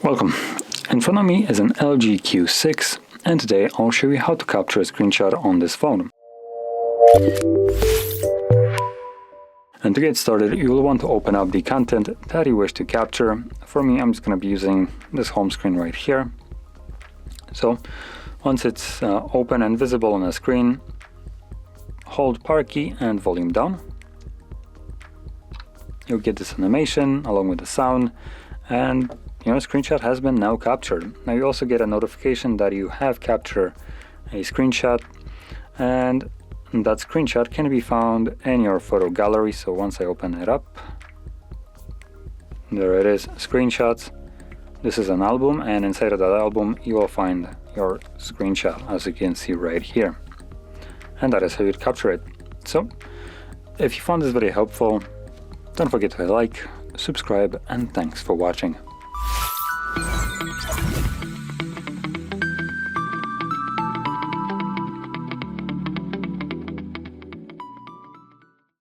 Welcome. In front of me is an LG Q6, and today I'll show you how to capture a screenshot on this phone. And to get started, you will want to open up the content that you wish to capture. For me, I'm just going to be using this home screen right here. So once it's open and visible on the screen, hold power key and volume down. You'll get this animation along with the sound, and your screenshot has been now captured. Now you also get a notification that you have captured a screenshot, and that screenshot can be found in your photo gallery. So once I open it up, there it is, screenshots. This is an album, and inside of that album you will find your screenshot, as you can see right here. And that is how you'd capture it. So if you found this video helpful, don't forget to like, subscribe, and thanks for watching.